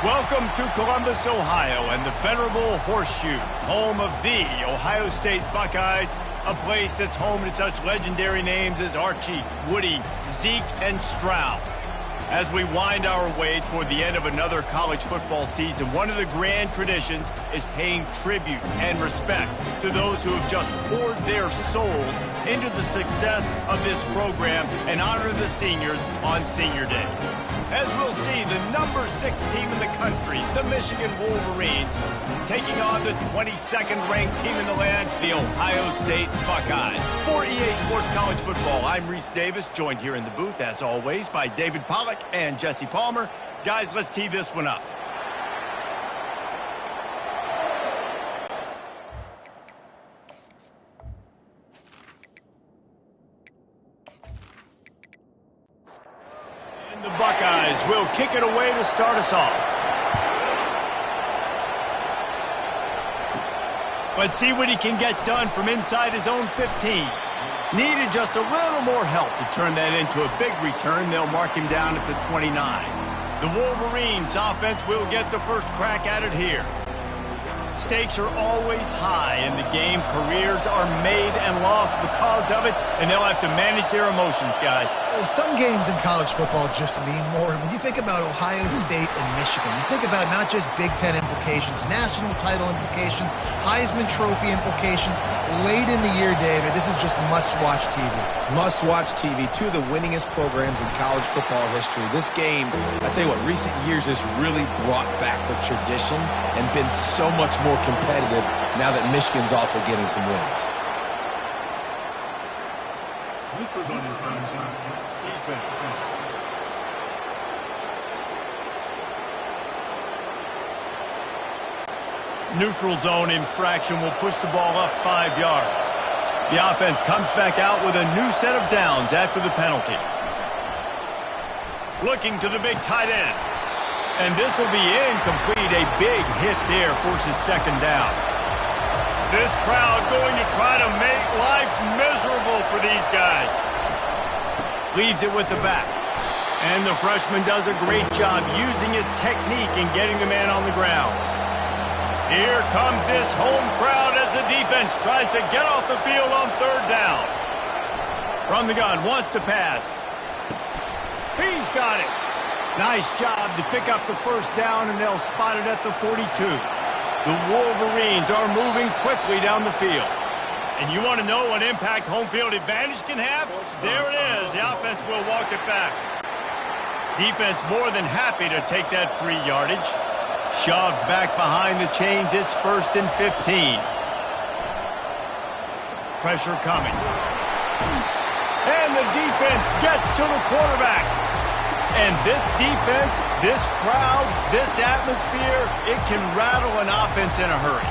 Welcome to Columbus, Ohio, and the venerable Horseshoe, home of the Ohio State Buckeyes, a place that's home to such legendary names as Archie, Woody, Zeke, and Stroud. As we wind our way toward the end of another college football season, one of the grand traditions is paying tribute and respect to those who have just poured their souls into the success of this program and honor the seniors on Senior Day. As we'll see, the number 6 team in the country, the Michigan Wolverines, taking on the 22nd ranked team in the land, the Ohio State Buckeyes. For EA Sports College Football, I'm Reese Davis, joined here in the booth, as always, by David Pollack and Jesse Palmer. Guys, let's tee this one up. The Buckeyes will kick it away to start us off. Let's see what he can get done from inside his own 15. Needed just a little more help to turn that into a big return. They'll mark him down at the 29. The Wolverines offense will get the first crack at it here. Stakes are always high in the game. Careers are made and lost because of it, and they'll have to manage their emotions, guys. Some games in college football just mean more. When you think about Ohio State and Michigan, you think about not just Big Ten implications, national title implications, Heisman Trophy implications. Late in the year, David, this is just must-watch TV. Must-watch TV. Two of the winningest programs in college football history. This game, I tell you what, recent years has really brought back the tradition and been so much more competitive now that Michigan's also getting some wins. Neutrals on your defense. Neutral zone infraction will push the ball up 5 yards. The offense comes back out with a new set of downs after the penalty. Looking to the big tight end. And this will be incomplete. A big hit there forces second down. This crowd going to try to make life miserable for these guys. Leaves it with the back. And the freshman does a great job using his technique in getting the man on the ground. Here comes this home crowd as the defense tries to get off the field on third down. From the gun, wants to pass. He's got it. Nice job to pick up the first down, and they'll spot it at the 42. The Wolverines are moving quickly down the field. And you want to know what impact home field advantage can have? There it is. The offense will walk it back. Defense more than happy to take that free yardage. Shoves back behind the chains. It's 1st and 15. Pressure coming. And the defense gets to the quarterback. And this defense, this crowd, this atmosphere, it can rattle an offense in a hurry.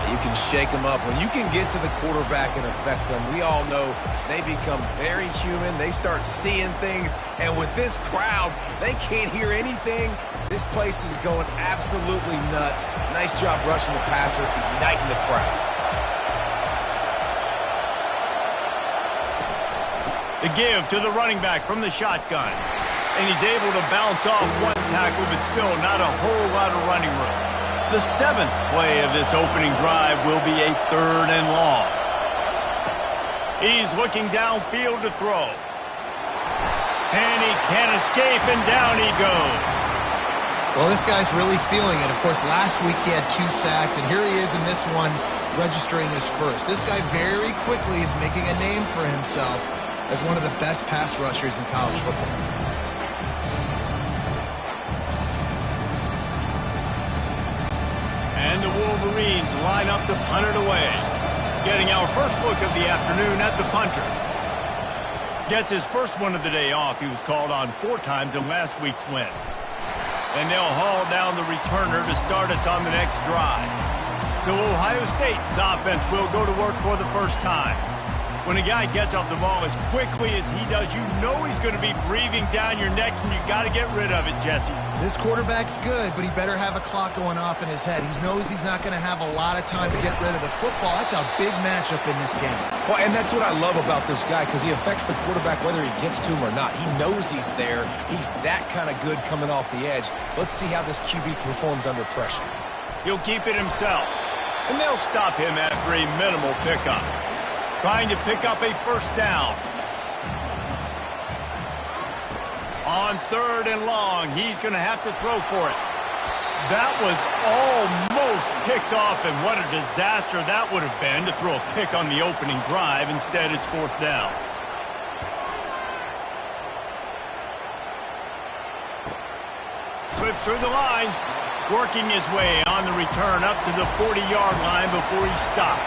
You can shake them up. When you can get to the quarterback and affect them, we all know they become very human. They start seeing things. And with this crowd, they can't hear anything. This place is going absolutely nuts. Nice job rushing the passer, igniting the crowd. The give to the running back from the shotgun. And he's able to bounce off one tackle, but still not a whole lot of running room. The 7th play of this opening drive will be a 3rd and long. He's looking downfield to throw. And he can't escape, and down he goes. Well, this guy's really feeling it. Of course, last week he had 2 sacks, and here he is in this one registering his first. This guy very quickly is making a name for himself as one of the best pass rushers in college football. And the Wolverines line up to punt it away. Getting our first look of the afternoon at the punter. Gets his first one of the day off. He was called on 4 times in last week's win. And they'll haul down the returner to start us on the next drive. So Ohio State's offense will go to work for the first time. When a guy gets off the ball as quickly as he does, you know he's going to be breathing down your neck, and you got to get rid of it, Jesse. This quarterback's good, but he better have a clock going off in his head. He knows he's not going to have a lot of time to get rid of the football. That's a big matchup in this game. Well, and that's what I love about this guy, because he affects the quarterback whether he gets to him or not. He knows he's there. He's that kind of good coming off the edge. Let's see how this QB performs under pressure. He'll keep it himself, and they'll stop him after a minimal pickup. Trying to pick up a first down. On 3rd and long, he's going to have to throw for it. That was almost picked off, and what a disaster that would have been to throw a pick on the opening drive. Instead, it's 4th down. Slips through the line, working his way on the return up to the 40-yard line before he stopped.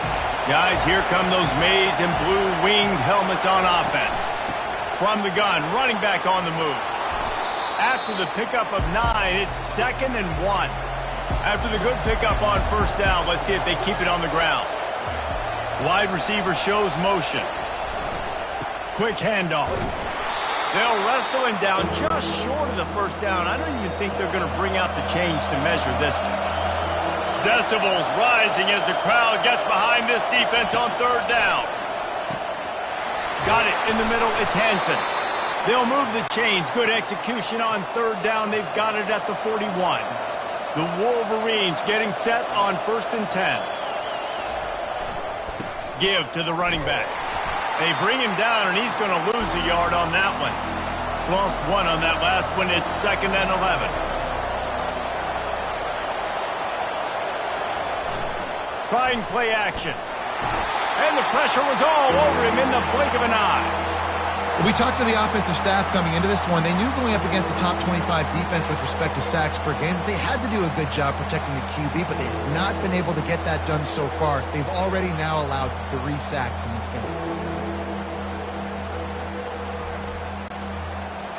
Guys, here come those maize and blue winged helmets on offense. From the gun, running back on the move. After the pickup of 9, it's 2nd and 1. After the good pickup on first down, let's see if they keep it on the ground. Wide receiver shows motion. Quick handoff. They'll wrestle him down just short of the first down. I don't even think they're going to bring out the chains to measure this one. Decibels rising as the crowd gets behind this defense on 3rd down. Got it in the middle. It's Hansen. They'll move the chains. Good execution on 3rd down. They've got it at the 41. The Wolverines getting set on 1st and 10. Give to the running back. They bring him down, and he's going to lose a yard on that one. Lost 1 on that last one. It's 2nd and 11. Trying play action. And the pressure was all over him in the blink of an eye. We talked to the offensive staff coming into this one. They knew going up against the top 25 defense with respect to sacks per game that they had to do a good job protecting the QB, but they have not been able to get that done so far. They've already now allowed 3 sacks in this game.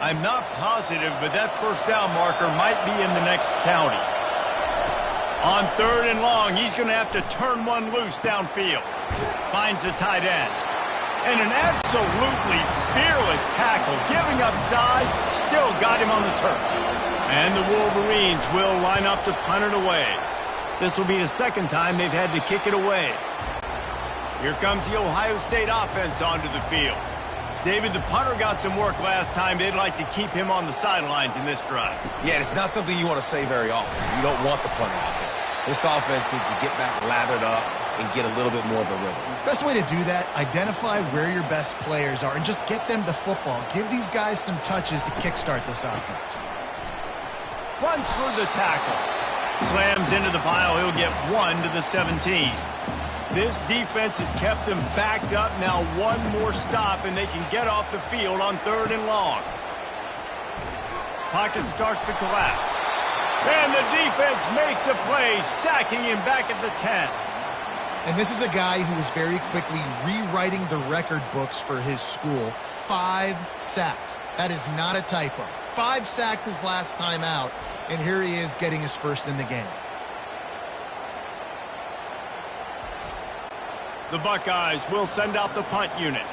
I'm not positive, but that first down marker might be in the next county. On 3rd and long, he's going to have to turn one loose downfield. Finds the tight end. And an absolutely fearless tackle, giving up size, still got him on the turf. And the Wolverines will line up to punt it away. This will be the 2nd time they've had to kick it away. Here comes the Ohio State offense onto the field. David, the punter got some work last time. They'd like to keep him on the sidelines in this drive. Yeah, it's not something you want to say very often. You don't want the punter out there. This offense needs to get back lathered up and get a little bit more of a rhythm. Best way to do that, identify where your best players are and just get them the football. Give these guys some touches to kickstart this offense. Runs through the tackle. Slams into the pile. He'll get 1 to the 17. This defense has kept them backed up. Now 1 more stop, and they can get off the field on 3rd and long. Pocket starts to collapse. And the defense makes a play, sacking him back at the 10. And this is a guy who was very quickly rewriting the record books for his school. 5 sacks. That is not a typo. 5 sacks his last time out, and here he is getting his first in the game. The Buckeyes will send out the punt unit.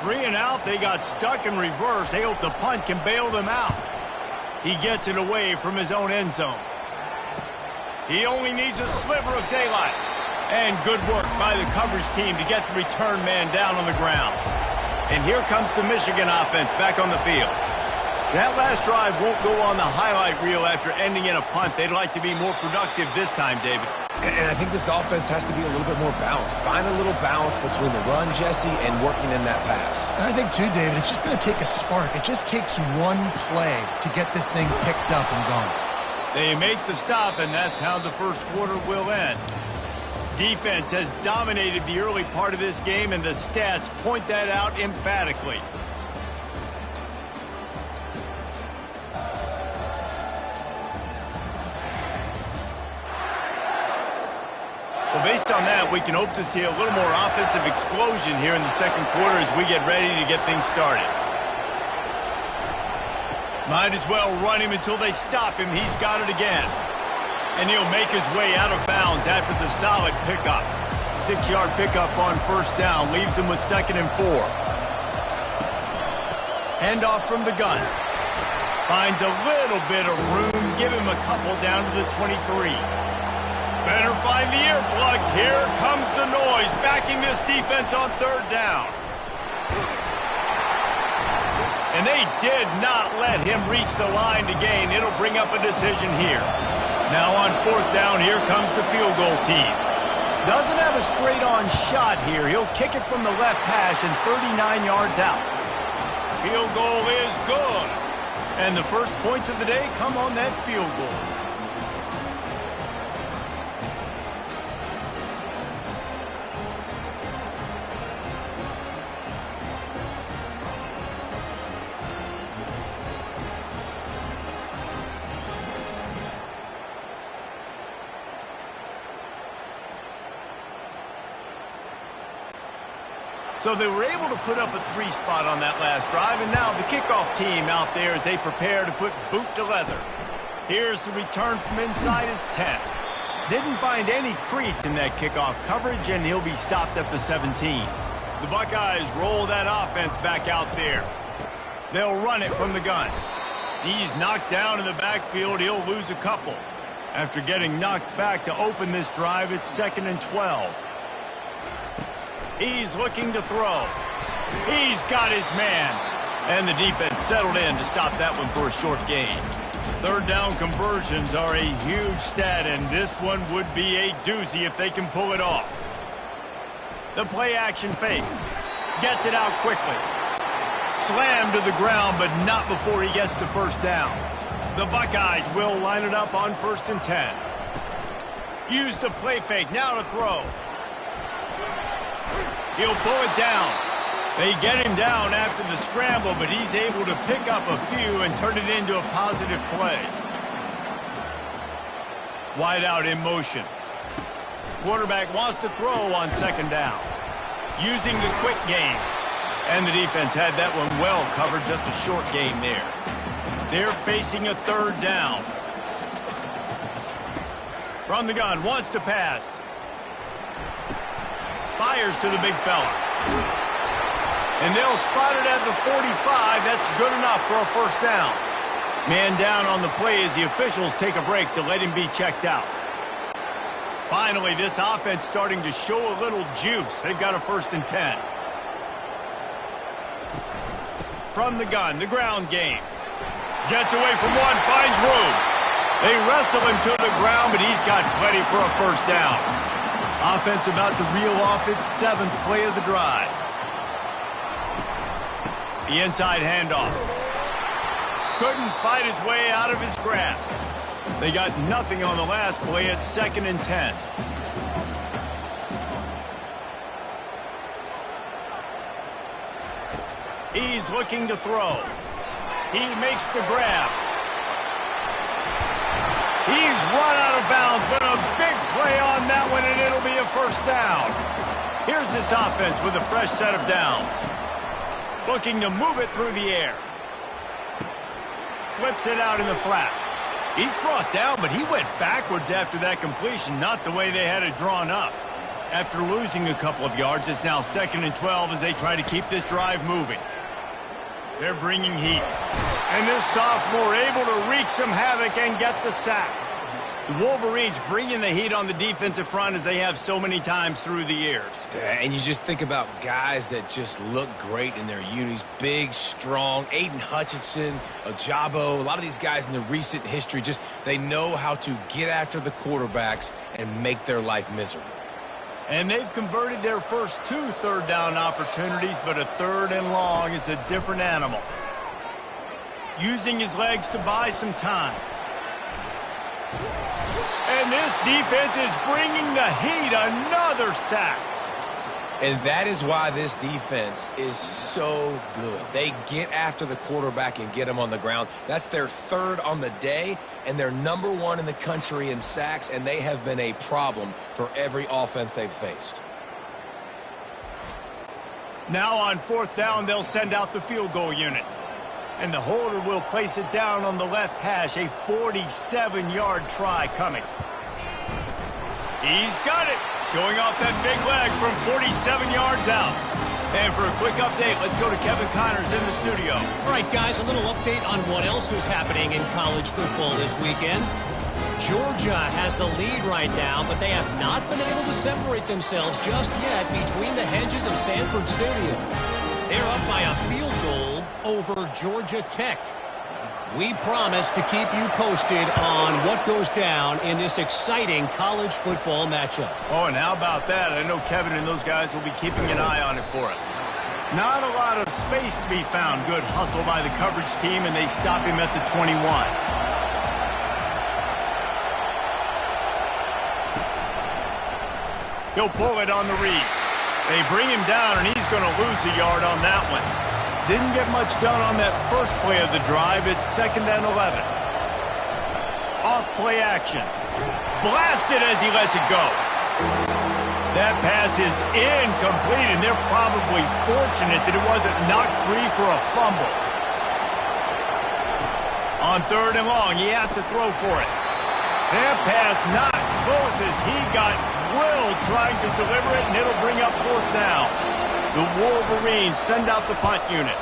3 and out, they got stuck in reverse. They hope the punt can bail them out. He gets it away from his own end zone. He only needs a sliver of daylight. And good work by the coverage team to get the return man down on the ground. And here comes the Michigan offense back on the field. That last drive won't go on the highlight reel after ending in a punt. They'd like to be more productive this time, David. And I think this offense has to be a little bit more balanced. Find a little balance between the run, Jesse, and working in that pass. And I think, too, David, it's just going to take a spark. It just takes 1 play to get this thing picked up and going. They make the stop, and that's how the first quarter will end. Defense has dominated the early part of this game, and the stats point that out emphatically. Well, based on that, we can hope to see a little more offensive explosion here in the second quarter as we get ready to get things started. Might as well run him until they stop him. He's got it again. And he'll make his way out of bounds after the solid pickup. 6-yard pickup on first down. Leaves them with 2nd and 4. Handoff from the gun. Finds a little bit of room. Give him a couple down to the 23. Better find the earplugs. Here comes the noise. Backing this defense on 3rd down. And they did not let him reach the line to gain. It'll bring up a decision here. Now on 4th down, here comes the field goal team. Doesn't have a straight-on shot here. He'll kick it from the left hash and 39 yards out. Field goal is good. And the first points of the day come on that field goal. So they were able to put up a 3 spot on that last drive, and now the kickoff team out there as they prepare to put boot to leather. Here's the return from inside his 10. Didn't find any crease in that kickoff coverage, and he'll be stopped at the 17. The Buckeyes roll that offense back out there. They'll run it from the gun. He's knocked down in the backfield. He'll lose a couple. After getting knocked back to open this drive, it's 2nd and 12. He's looking to throw. He's got his man. And the defense settled in to stop that one for a short gain. 3rd down conversions are a huge stat, and this one would be a doozy if they can pull it off. The play-action fake. Gets it out quickly. Slammed to the ground, but not before he gets the first down. The Buckeyes will line it up on 1st and 10. Use the play fake. Now to throw. He'll pull it down. They get him down after the scramble, but he's able to pick up a few and turn it into a positive play. Wide out in motion. Quarterback wants to throw on 2nd down. Using the quick game. And the defense had that one well covered, just a short game there. They're facing a 3rd down. From the gun, wants to pass. Fires to the big fella. And they'll spot it at the 45. That's good enough for a first down. Man down on the play as the officials take a break to let him be checked out. Finally, this offense starting to show a little juice. They've got a 1st and 10. From the gun, the ground game. Gets away from one, finds room. They wrestle him to the ground, but he's got plenty for a first down. Offense about to reel off its 7th play of the drive. The inside handoff. Couldn't fight his way out of his grasp. They got nothing on the last play. It's 2nd and 10. He's looking to throw. He makes the grab. He's run out of bounds, but a big play on that one, and it'll be a first down. Here's this offense with a fresh set of downs. Looking to move it through the air. Flips it out in the flat. He's brought down, but he went backwards after that completion, not the way they had it drawn up. After losing a couple of yards, it's now 2nd and 12 as they try to keep this drive moving. They're bringing heat. And this sophomore able to wreak some havoc and get the sack. The Wolverines bringing the heat on the defensive front as they have so many times through the years. And you just think about guys that just look great in their unis. Big, strong, Aiden Hutchinson, Ajabo, a lot of these guys in the recent history, just they know how to get after the quarterbacks and make their life miserable. And they've converted their first 2 3rd down opportunities, but a 3rd and long is a different animal. Using his legs to buy some time. And this defense is bringing the heat. Another sack. And that is why this defense is so good. They get after the quarterback and get him on the ground. That's their 3rd on the day, and they're number 1 in the country in sacks, and they have been a problem for every offense they've faced. Now on 4th down, they'll send out the field goal unit. And the holder will place it down on the left hash. A 47-yard try coming. He's got it. Showing off that big leg from 47 yards out. And for a quick update, let's go to Kevin Connors in the studio. All right, guys, a little update on what else is happening in college football this weekend. Georgia has the lead right now, but they have not been able to separate themselves just yet between the hedges of Sanford Stadium. They're up by a field goal over Georgia Tech. We promise to keep you posted on what goes down in this exciting college football matchup. Oh, and how about that? I know Kevin and those guys will be keeping an eye on it for us. Not a lot of space to be found. Good hustle by the coverage team, and they stop him at the 21. He'll pull it on the read. They bring him down, and he's going to lose a yard on that one. Didn't get much done on that first play of the drive. It's 2nd and 11. Off play action. Blasted as he lets it go. That pass is incomplete, and they're probably fortunate that it wasn't knocked free for a fumble. On 3rd and long, he has to throw for it. That pass not close as he got drilled trying to deliver it, and it'll bring up 4th down. The Wolverines send out the punt unit.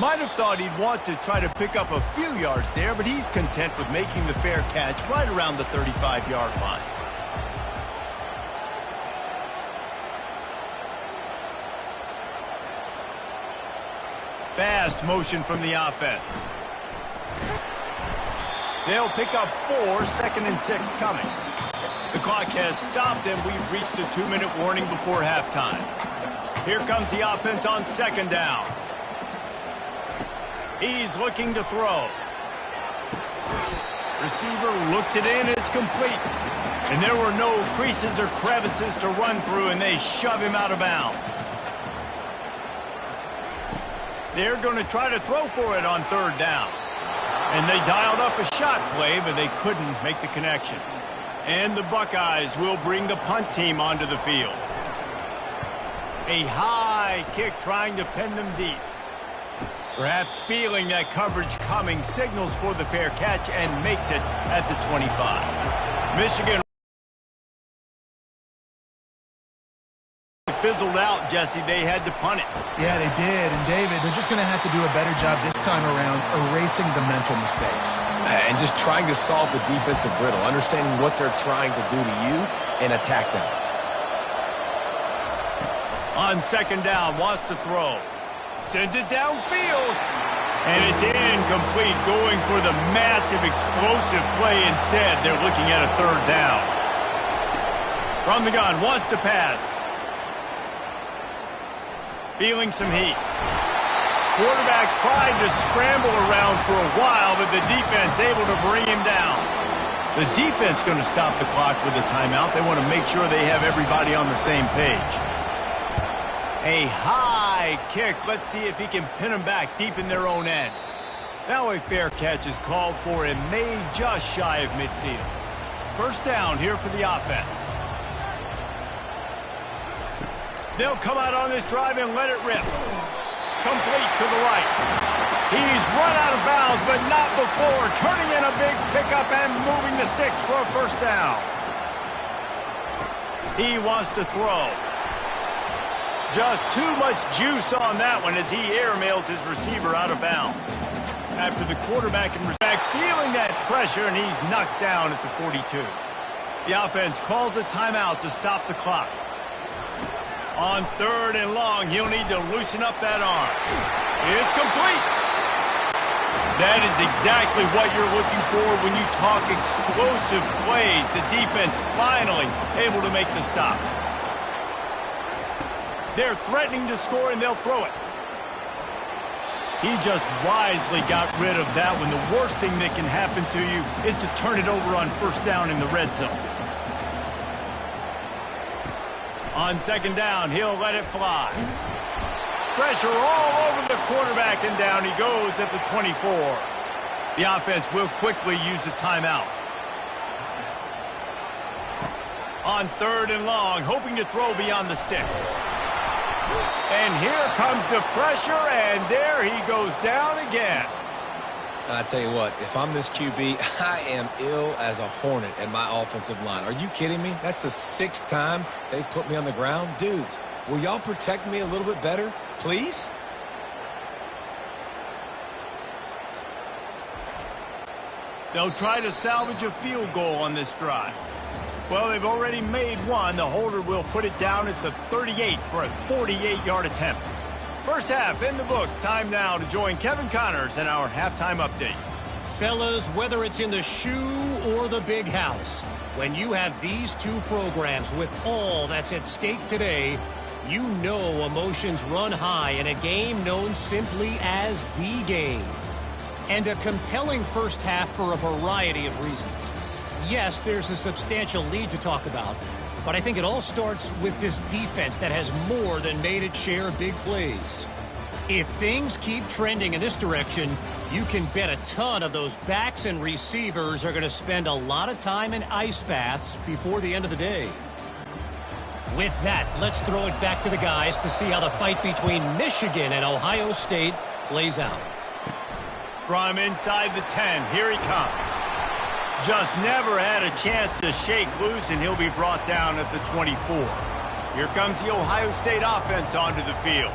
Might have thought he'd want to try to pick up a few yards there, but he's content with making the fair catch right around the 35-yard line. Fast motion from the offense. They'll pick up 4, 2nd and 6 coming. The clock has stopped, and we've reached the 2-minute warning before halftime. Here comes the offense on 2nd down. He's looking to throw. Receiver looks it in, it's complete. And there were no creases or crevices to run through, and they shove him out of bounds. They're going to try to throw for it on 3rd down. And they dialed up a shot play, but they couldn't make the connection. And the Buckeyes will bring the punt team onto the field. A high kick trying to pen them deep. Perhaps feeling that coverage coming, signals for the fair catch and makes it at the 25. Michigan fizzled out, Jesse. They had to punt it. Yeah, they did. And, David, they're just going to have to do a better job this time around erasing the mental mistakes. And just trying to solve the defensive riddle, understanding what they're trying to do to you and attack them. On 2nd down, wants to throw. Sends it downfield. And it's incomplete, going for the massive explosive play instead. They're looking at a 3rd down. From the gun, wants to pass. Feeling some heat. Quarterback tried to scramble around for a while, but the defense able to bring him down. The defense going to stop the clock with a timeout. They want to make sure they have everybody on the same page. A high kick. Let's see if he can pin them back deep in their own end. Now a fair catch is called for and made just shy of midfield. 1st down here for the offense. They'll come out on this drive and let it rip. Complete to the right. He's run out of bounds, but not before. Turning in a big pickup and moving the sticks for a 1st down. He wants to throw. Just too much juice on that one as he airmails his receiver out of bounds. After the quarterback and back feeling that pressure, and he's knocked down at the 42. The offense calls a timeout to stop the clock. On 3rd and long, he'll need to loosen up that arm. It's complete. That is exactly what you're looking for when you talk explosive plays. The defense finally able to make the stop. They're threatening to score, and they'll throw it. He just wisely got rid of that one. The worst thing that can happen to you is to turn it over on 1st down in the red zone. On 2nd down, he'll let it fly. Pressure all over the quarterback, and down he goes at the 24. The offense will quickly use a timeout. On 3rd and long, hoping to throw beyond the sticks. And here comes the pressure, and there he goes down again. I tell you what, if I'm this QB, I am ill as a hornet at my offensive line. Are you kidding me? That's the 6th time they've put me on the ground. Dudes, will y'all protect me a little bit better, please? They'll try to salvage a field goal on this drive. Well, they've already made one. The holder will put it down at the 38 for a 48-yard attempt. First half in the books. Time now to join Kevin Connors in our halftime update. Fellas, whether it's in the shoe or the big house, when you have these two programs with all that's at stake today, you know emotions run high in a game known simply as the game. And a compelling first half for a variety of reasons. Yes, there's a substantial lead to talk about, but I think it all starts with this defense that has more than made its share of big plays. If things keep trending in this direction, you can bet a ton of those backs and receivers are going to spend a lot of time in ice baths before the end of the day. With that, let's throw it back to the guys to see how the fight between Michigan and Ohio State plays out. From inside the 10, here he comes. Just never had a chance to shake loose, and he'll be brought down at the 24. Here comes the Ohio State offense onto the field.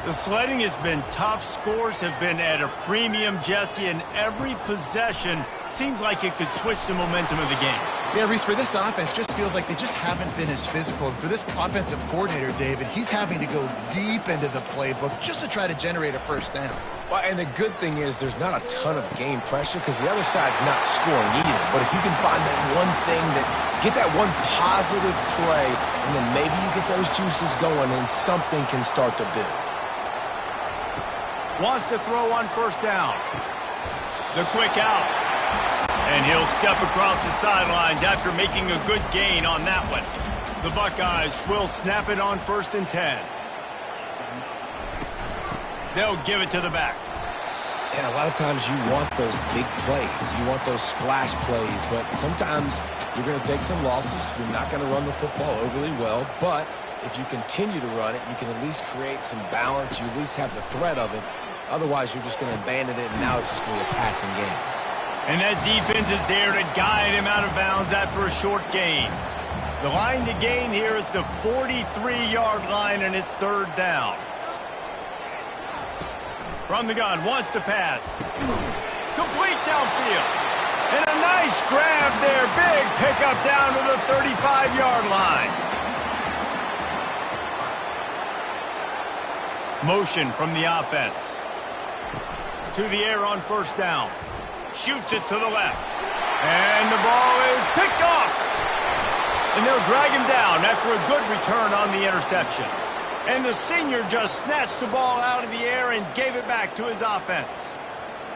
The sledding has been tough. Scores have been at a premium, Jesse, and every possession seems like it could switch the momentum of the game. Yeah, Reese, for this offense, just feels like they just haven't been as physical. And for this offensive coordinator, David, he's having to go deep into the playbook just to try to generate a first down. Well, and the good thing is there's not a ton of game pressure because the other side's not scoring either. But if you can find that one thing, get that one positive play, and then maybe you get those juices going and something can start to build. Wants to throw on first down. The quick out. And he'll step across the sidelines after making a good gain on that one. The Buckeyes will snap it on 1st and 10. They'll give it to the back. And a lot of times you want those big plays. You want those splash plays. But sometimes you're going to take some losses. You're not going to run the football overly well. But if you continue to run it, you can at least create some balance. You at least have the threat of it. Otherwise, you're just going to abandon it, and now it's just going to be a passing game. And that defense is there to guide him out of bounds after a short gain. The line to gain here is the 43-yard line, and it's 3rd down. From the gun, wants to pass. Complete downfield. And a nice grab there. Big pickup down to the 35-yard line. Motion from the offense. To the air on first down. Shoots it to the left. And the ball is picked off. And they'll drag him down after a good return on the interception. And the senior just snatched the ball out of the air and gave it back to his offense.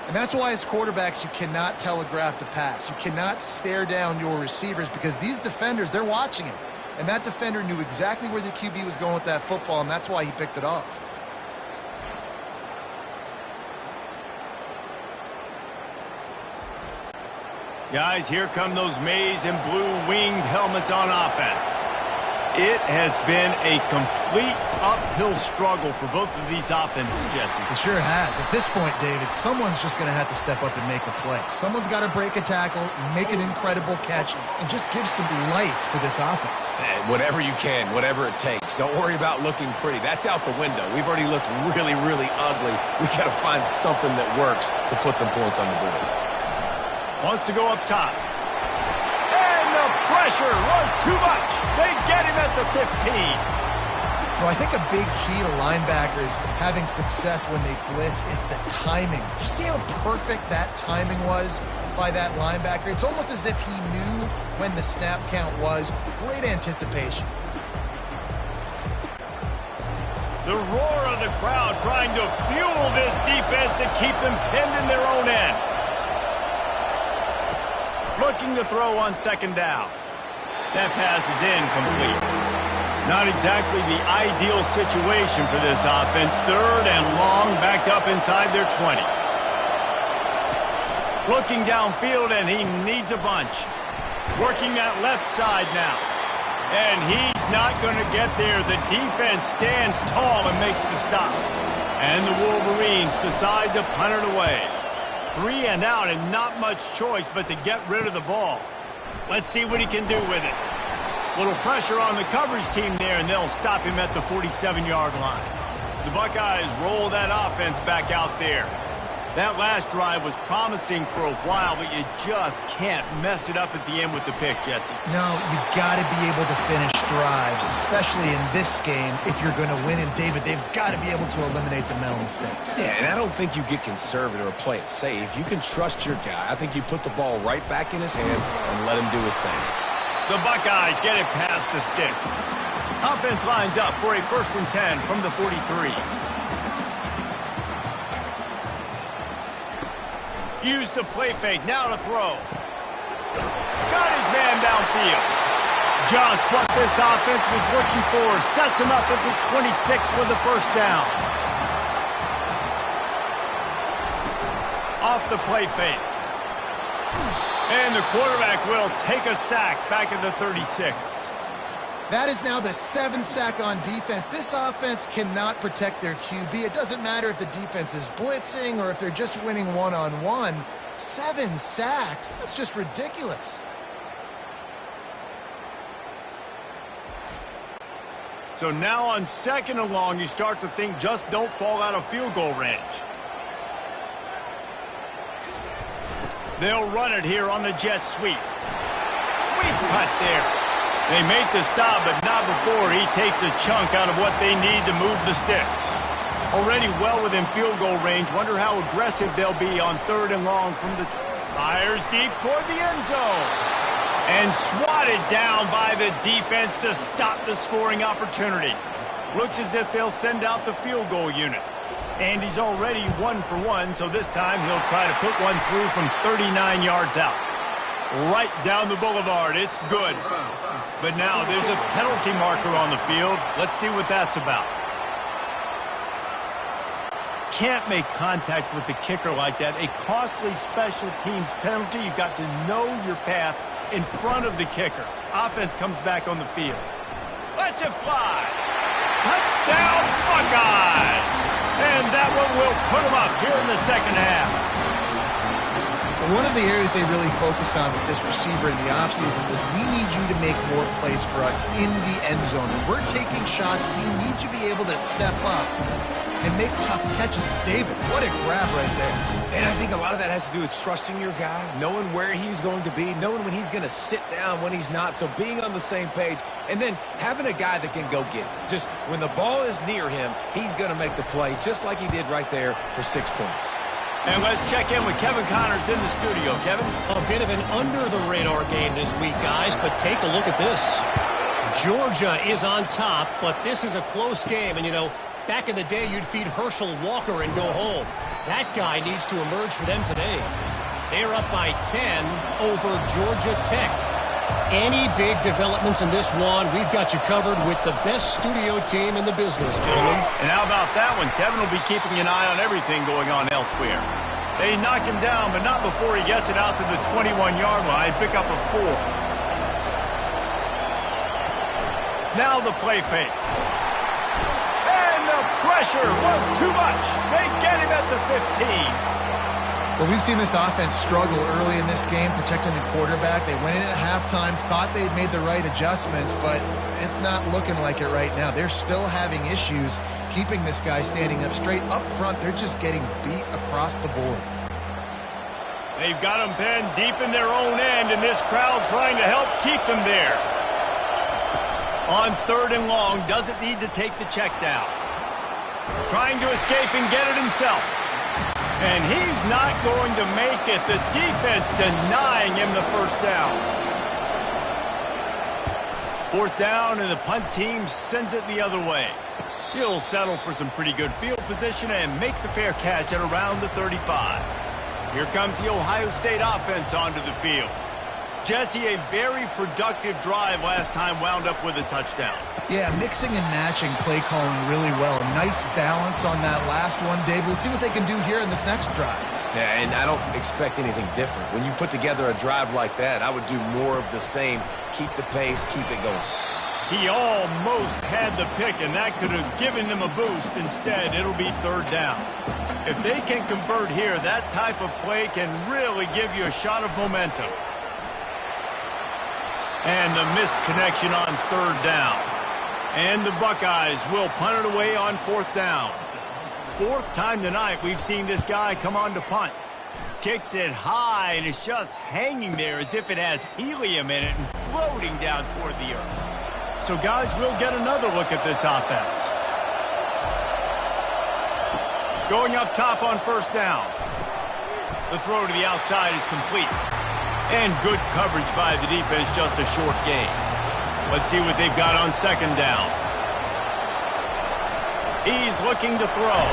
And that's why as quarterbacks, you cannot telegraph the pass. You cannot stare down your receivers because these defenders, they're watching him. And that defender knew exactly where the QB was going with that football, and that's why he picked it off. Guys, here come those maize and blue winged helmets on offense. It has been a complete uphill struggle for both of these offenses, Jesse. It sure has. At this point, David, someone's just going to have to step up and make a play. Someone's got to break a tackle, make an incredible catch, and just give some life to this offense. Whatever you can, whatever it takes. Don't worry about looking pretty. That's out the window. We've already looked really, really ugly. We've got to find something that works to put some points on the board. Wants to go up top. And the pressure was too much. They get him at the 15. Well, I think a big key to linebackers having success when they blitz is the timing. You see how perfect that timing was by that linebacker? It's almost as if he knew when the snap count was. Great anticipation. The roar of the crowd trying to fuel this defense to keep them pinned in their own end. Looking to throw on 2nd down. That pass is incomplete. Not exactly the ideal situation for this offense. 3rd and long, backed up inside their 20. Looking downfield, and he needs a bunch. Working that left side now. And he's not going to get there. The defense stands tall and makes the stop. And the Wolverines decide to punt it away. 3 and out and not much choice but to get rid of the ball. Let's see what he can do with it. Little pressure on the coverage team there, and they'll stop him at the 47-yard line. The Buckeyes roll that offense back out there. That last drive was promising for a while, but you just can't mess it up at the end with the pick, Jesse. No, you got to be able to finish drives, especially in this game if you're going to win. And, David, they've got to be able to eliminate the mental mistakes. Yeah, and I don't think you get conservative or play it safe. You can trust your guy. I think you put the ball right back in his hands and let him do his thing. The Buckeyes get it past the sticks. Offense lines up for a 1st and 10 from the 43. Use the play fake, now to throw. Got his man downfield. Just what this offense was looking for. Sets him up at the 26 for the 1st down. Off the play fake. And the quarterback will take a sack back at the 36. That is now the 7th sack on defense. This offense cannot protect their QB. It doesn't matter if the defense is blitzing or if they're just winning one-on-one. 7 sacks, that's just ridiculous. So now on 2nd and long, you start to think just don't fall out of field goal range. They'll run it here on the jet sweep. Sweep cut there. They make the stop, but not before he takes a chunk out of what they need to move the sticks. Already well within field goal range. Wonder how aggressive they'll be on 3rd and long from the... Fires deep toward the end zone. And swatted down by the defense to stop the scoring opportunity. Looks as if they'll send out the field goal unit. And he's already 1 for 1, so this time he'll try to put one through from 39 yards out. Right down the boulevard. It's good. But now there's a penalty marker on the field. Let's see what that's about. Can't make contact with the kicker like that. A costly special teams penalty. You've got to know your path in front of the kicker. Offense comes back on the field. Let's it fly. Touchdown, Buckeyes. And that one will put them up here in the 2nd half. One of the areas they really focused on with this receiver in the offseason was we need you to make more plays for us in the end zone. When we're taking shots, we need you to be able to step up and make tough catches. David, what a grab right there. And I think a lot of that has to do with trusting your guy, knowing where he's going to be, knowing when he's going to sit down, when he's not, so being on the same page, and then having a guy that can go get it. Just when the ball is near him, he's going to make the play, just like he did right there for 6 points. And let's check in with Kevin Connors in the studio. Kevin? A bit of an under-the-radar game this week, guys, but take a look at this. Georgia is on top, but this is a close game. And, you know, back in the day, you'd feed Herschel Walker and go home. That guy needs to emerge for them today. They're up by 10 over Georgia Tech. Any big developments in this one, we've got you covered with the best studio team in the business, gentlemen. And how about that one? Kevin will be keeping an eye on everything going on elsewhere. They knock him down, but not before he gets it out to the 21-yard line. Pick up a 4. Now the play fake. And the pressure was too much. They get him at the 15. Well, we've seen this offense struggle early in this game, protecting the quarterback. They went in at halftime, thought they'd made the right adjustments, but it's not looking like it right now. They're still having issues keeping this guy standing up straight. Up front, they're just getting beat across the board. They've got them pinned deep in their own end, and this crowd trying to help keep them there. On 3rd and long, doesn't need to take the check down. Trying to escape and get it himself. And he's not going to make it. The defense denying him the 1st down. 4th down, and the punt team sends it the other way. He'll settle for some pretty good field position and make the fair catch at around the 35. Here comes the Ohio State offense onto the field. Jesse, a very productive drive last time, wound up with a touchdown. Yeah, mixing and matching play calling really well. Nice balance on that last one, Dave. Let's see what they can do here in this next drive. Yeah, and I don't expect anything different. When you put together a drive like that, I would do more of the same. Keep the pace, keep it going. He almost had the pick, and that could have given them a boost. Instead, it'll be 3rd down. If they can convert here, that type of play can really give you a shot of momentum. And the missed connection on third down. And the Buckeyes will punt it away on fourth down. Fourth time tonight we've seen this guy come on to punt. Kicks it high, and it's just hanging there as if it has helium in it and floating down toward the earth. So, guys, we'll get another look at this offense. Going up top on first down. The throw to the outside is complete. And good coverage by the defense, just a short gain. Let's see what they've got on second down. He's looking to throw.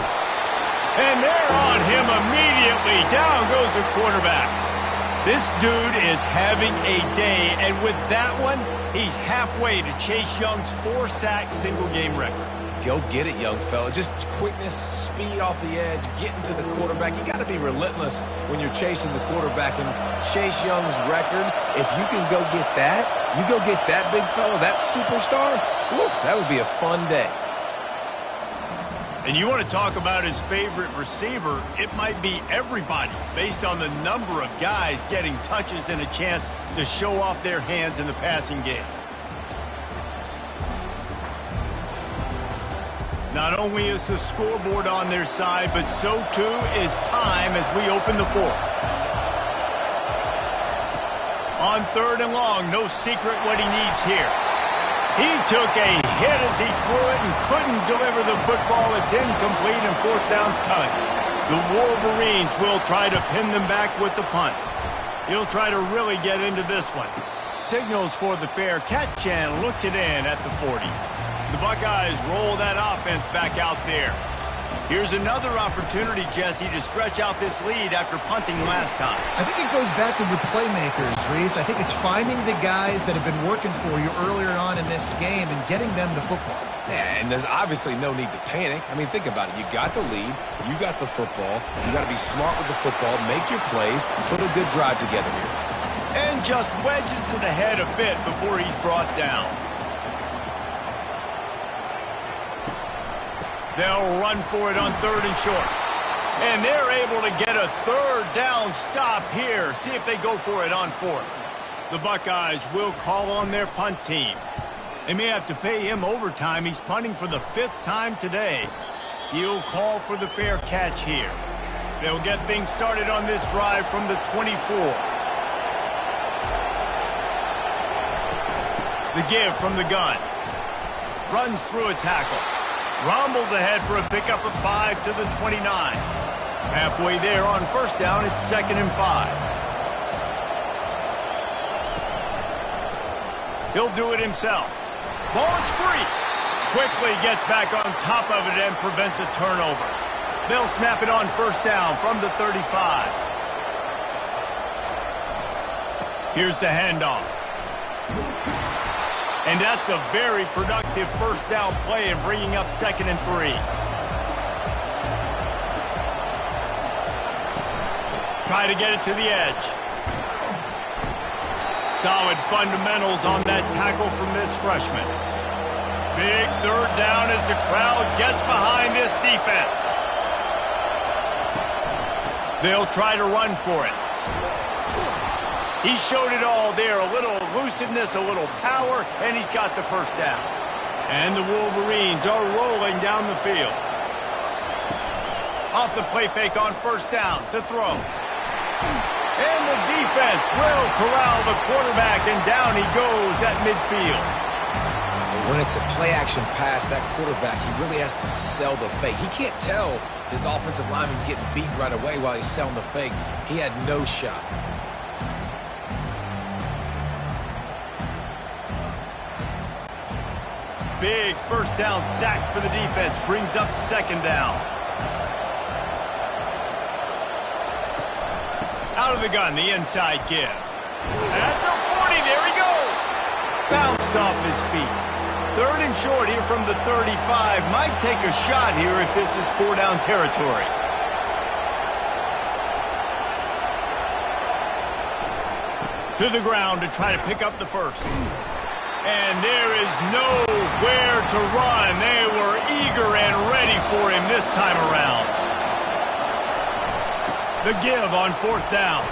And they're on him immediately. Down goes the quarterback. This dude is having a day, and with that one, he's halfway to Chase Young's 4-sack single-game record. Go get it, young fella. Just quickness, speed off the edge, getting to the quarterback. You got to be relentless when you're chasing the quarterback. And Chase Young's record, if you can go get that, you go get that big fella, that superstar, woof, that would be a fun day. And you want to talk about his favorite receiver, it might be everybody based on the number of guys getting touches and a chance to show off their hands in the passing game. Not only is the scoreboard on their side, but so too is time as we open the fourth. On third and long, no secret what he needs here. He took a hit as he threw it and couldn't deliver the football. It's incomplete and fourth down's coming. The Wolverines will try to pin them back with the punt. He'll try to really get into this one. Signals for the fair catch and looks it in at the 40. The Buckeyes roll that offense back out there. Here's another opportunity, Jesse, to stretch out this lead after punting last time. I think it goes back to your playmakers, Reese. I think it's finding the guys that have been working for you earlier on in this game and getting them the football. Yeah, and there's obviously no need to panic. I mean, think about it. You got the lead. You got the football. You got to be smart with the football, make your plays, put a good drive together here. And just wedges it ahead a bit before he's brought down. They'll run for it on third and short. And they're able to get a third down stop here. See if they go for it on fourth. The Buckeyes will call on their punt team. They may have to pay him overtime. He's punting for the 5th time today. He'll call for the fair catch here. They'll get things started on this drive from the 24. The give from the gun. Runs through a tackle. Rumbles ahead for a pickup of 5 to the 29. Halfway there on first down, it's 2nd and 5. He'll do it himself. Ball is free. Quickly gets back on top of it and prevents a turnover. They'll snap it on first down from the 35. Here's the handoff. And that's a very productive first down play and bringing up 2nd and 3. Try to get it to the edge. Solid fundamentals on that tackle from this freshman. Big third down as the crowd gets behind this defense. They'll try to run for it. He showed it all there, a little elusiveness, a little power, and he's got the first down. And the Wolverines are rolling down the field. Off the play fake on first down to throw. And the defense will corral the quarterback, and down he goes at midfield. When it's a play-action pass, that quarterback, he really has to sell the fake. He can't tell his offensive lineman's getting beat right away while he's selling the fake. He had no shot. Big first down sack for the defense. Brings up 2nd down. Out of the gun, the inside give. At the 40, there he goes. Bounced off his feet. 3rd and short here from the 35. Might take a shot here if this is 4-down territory. To the ground to try to pick up the first. And there is nowhere to run. They were eager and ready for him this time around. The give on 4th down.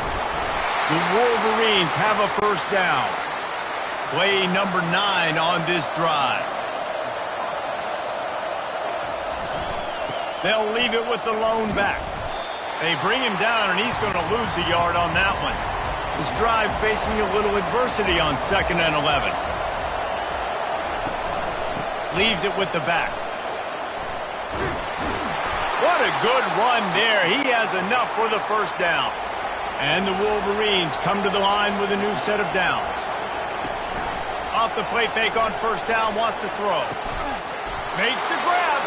The Wolverines have a 1st down. Play number 9 on this drive. They'll leave it with the lone back. They bring him down, and he's going to lose a yard on that one. This drive facing a little adversity on 2nd and 11. Leaves it with the back. What a good run there. He has enough for the 1st down. And the Wolverines come to the line with a new set of downs. Off the play fake on 1st down, wants to throw. Makes the grab.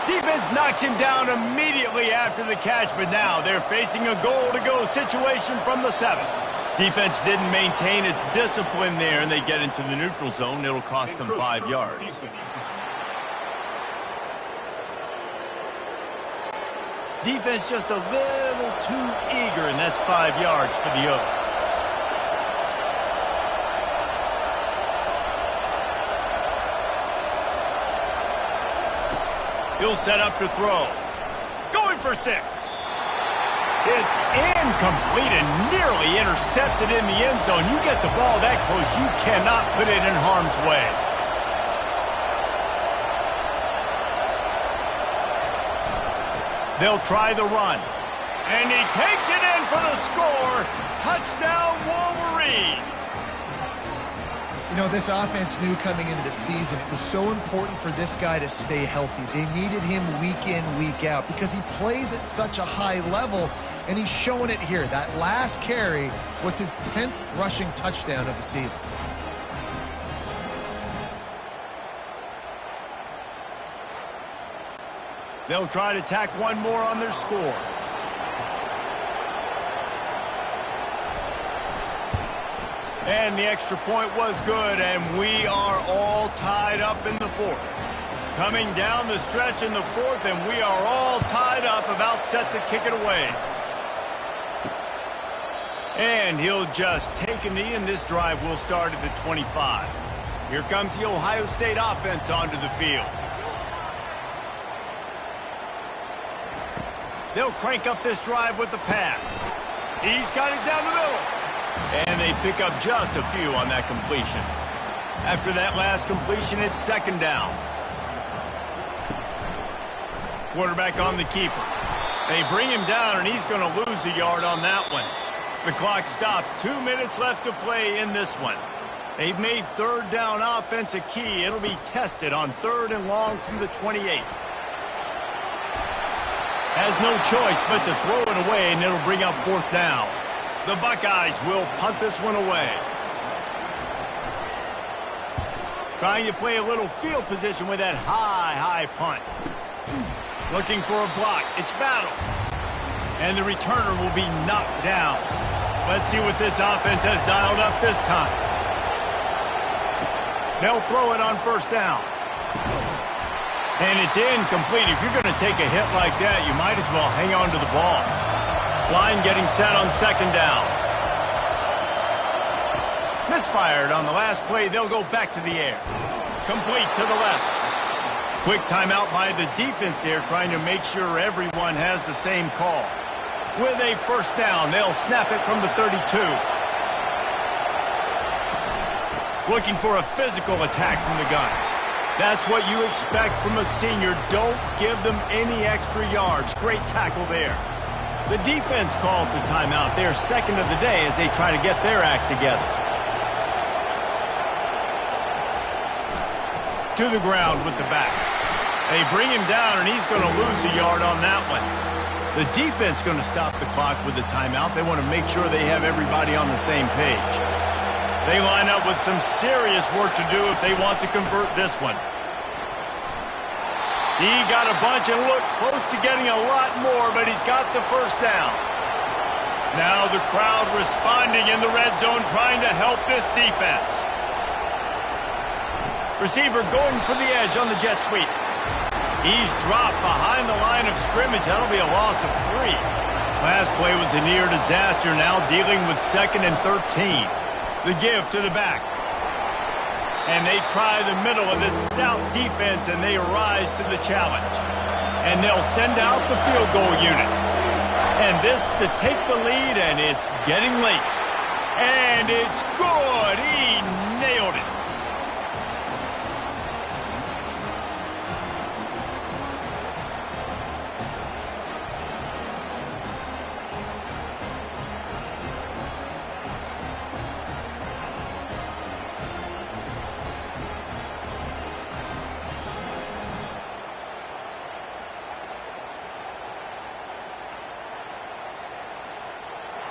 Defense knocks him down immediately after the catch, but now they're facing a goal-to-go situation from the 7. Defense didn't maintain its discipline there, and they get into the neutral zone. It'll cost them 5 yards. Defense just a little too eager, and that's 5 yards for the Oaks. He'll set up to throw. Going for 6. It's incomplete and nearly intercepted in the end zone. You get the ball that close, you cannot put it in harm's way. They'll try the run. And he takes it in for the score. Touchdown, Wolverines. You know, this offense knew coming into the season it was so important for this guy to stay healthy. They needed him week in, week out because he plays at such a high level, and he's showing it here. That last carry was his 10th rushing touchdown of the season. They'll try to tack one more on their score. And the extra point was good, and we are all tied up in the 4th. Coming down the stretch in the 4th, and we are all tied up, about set to kick it away. And he'll just take a knee, and this drive will start at the 25. Here comes the Ohio State offense onto the field. They'll crank up this drive with the pass. He's got it down the middle. And they pick up just a few on that completion. After that last completion, it's 2nd down. Quarterback on the keeper. They bring him down, and he's going to lose a yard on that one. The clock stops. 2 minutes left to play in this one. They've made 3rd down offense a key. It'll be tested on 3rd and long from the 28. Has no choice but to throw it away, and it'll bring up 4th down. The Buckeyes will punt this one away. Trying to play a little field position with that high punt. Looking for a block. It's battle. And the returner will be knocked down. Let's see what this offense has dialed up this time. They'll throw it on 1st down. And it's incomplete. If you're going to take a hit like that, you might as well hang on to the ball. Line getting set on 2nd down. Misfired on the last play. They'll go back to the air. Complete to the left. Quick timeout by the defense there, trying to make sure everyone has the same call. With a 1st down, they'll snap it from the 32. Looking for a physical attack from the gun. That's what you expect from a senior. Don't give them any extra yards. Great tackle there. The defense calls the timeout. They're 2nd of the day as they try to get their act together. To the ground with the back. They bring him down, and he's going to lose a yard on that one. The defense going to stop the clock with the timeout. They want to make sure they have everybody on the same page. They line up with some serious work to do if they want to convert this one. He got a bunch and looked close to getting a lot more, but he's got the 1st down. Now the crowd responding in the red zone, trying to help this defense. Receiver going for the edge on the jet sweep. He's dropped behind the line of scrimmage. That'll be a loss of 3. Last play was a near disaster, now dealing with 2nd and 13. The give to the back. And they try the middle of this stout defense, and they rise to the challenge. And they'll send out the field goal unit. And this to take the lead, and it's getting late. And it's good. He nailed it.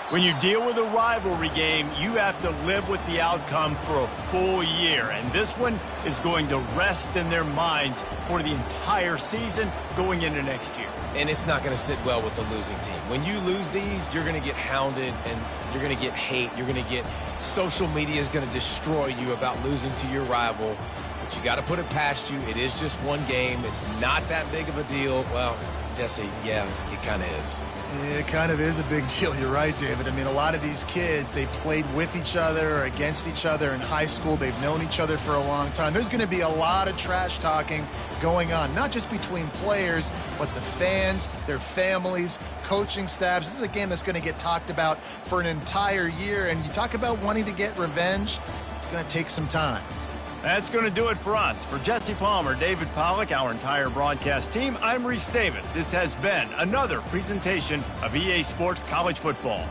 When you deal with a rivalry game, you have to live with the outcome for a full year. And this one is going to rest in their minds for the entire season going into next year. And it's not going to sit well with the losing team. When you lose these, you're going to get hounded and you're going to get hate. You're going to get social media is going to destroy you about losing to your rival. But you got to put it past you. It is just one game. It's not that big of a deal. Well, Jesse, yeah, it kind of is. It kind of is a big deal. You're right, David. I mean, a lot of these kids, they played with each other or against each other in high school. They've known each other for a long time. There's going to be a lot of trash talking going on, not just between players, but the fans, their families, coaching staffs. This is a game that's going to get talked about for an entire year. And you talk about wanting to get revenge, it's going to take some time. That's going to do it for us. For Jesse Palmer, David Pollack, our entire broadcast team, I'm Reese Davis. This has been another presentation of EA Sports College Football.